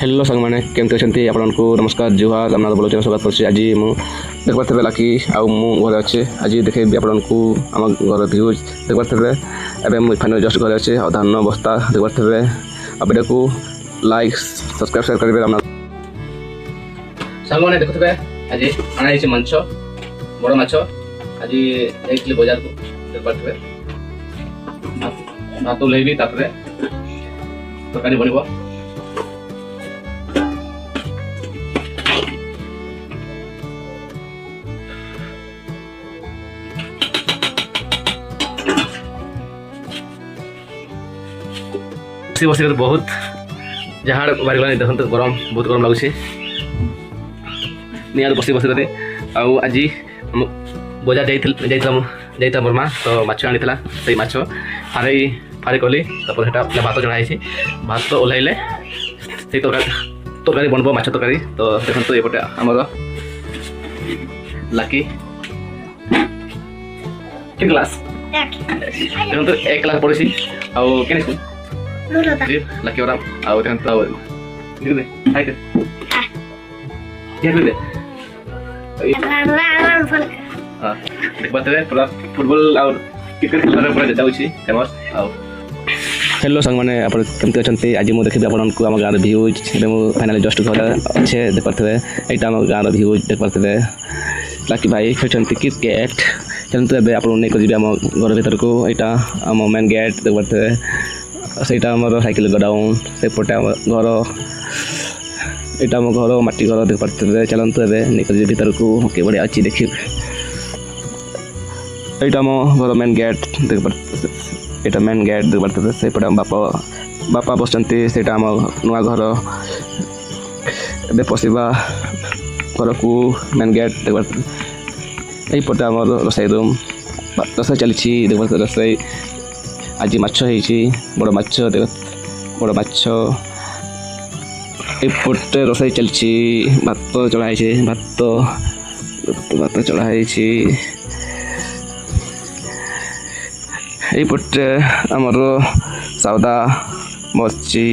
hello सांग मैंने केमती अच्छा आपन को नमस्कार जुहार रामनाथ बोलो स्वागत कर आज मुझे देख पारे लाकी आउ घरे अच्छे आज देखेबी आपन को आम घर भ्यूज देख पारे एवं फाइनल जस्ट घरे अच्छे और धान बस्ता देख पारे वीडियो को लाइक सब्सक्राइब शेयर करेंगे रामनाथ सांग मैंने देखुए आज अणाई माछ बड़ माछ आज जाइए बजार को देख पारे भात ओल्लैबी तरकारी बनब बस बहुत जहाँ बाहर देखते गरम बहुत गरम लगुच निआर बस बस आज बजार जाता मोर माँ तो माछ आनी से माछ फारे फारे कली भात चढ़ाई भात ओह्लैले से तरकारी बनब माछ तरकारी तो देखो ये आमर लाकी के क्लास देखो 1 क्लास पढ़ी आउ के लाकी और आउ देखो दे हाय दे क्या कर दे हां देख बात है पूरा फुटबॉल और क्रिकेट खेलने पूरा जाता होची फेमस आउ हेलो सांग माने आपण केमते अछंती आज मु देखि आपण को हम गार व्यूज एमु फाइनली जस्ट घर अच्छे देख पारथले एटा हम गार व्यूज देख पारथले लाकी भाई खेचंती क्रिकेट चलते एबे आपण नै को जिबे हम घर भीतर को एटा हम मेन गेट देख पारथले सेटा हमर साइकिल गोडाउन से पटे घर एटा हम घर माटी घर देख पारथले चलते एबे नै को जिबे भीतर को के बढ़िया अच्छी देखि एटा हम घर मेन गेट देख पारथले एटा मेन गेट देख पारथले से पटे बापा बसचंती सेटा हम नुआ घर एबे पसिबा घर को मेन गेट देख पारथले एई पटे हमर रसोई रूम रसोई चलछि देख पारथले रसोई आज माछ होइछि बड़ माछ देख बड़ माछ एपटे रसोई चलछि भात चढ़ाई भात चढ़ाई एपटे आमर सौदा मर्ची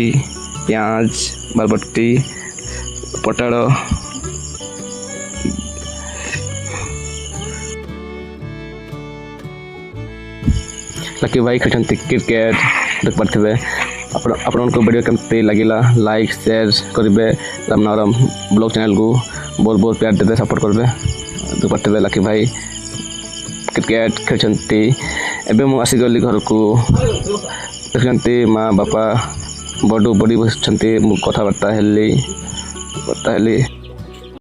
प्याज बारबट्टी पटाड़ लाकी भाई खेलते क्रिकेट देख पारे आपण को वीडियो केमती लगिला लाइक शेयर करेंगे रामनाराम ब्लॉग चैनल को बहुत बहुत प्यार देते सपोर्ट करेंगे देख पारे लाकी भाई क्रिकेट खेलते एवं मुझे आसीगली घर को देखते माँ बापा बड़ बड़ी बस कथबार्ता हेली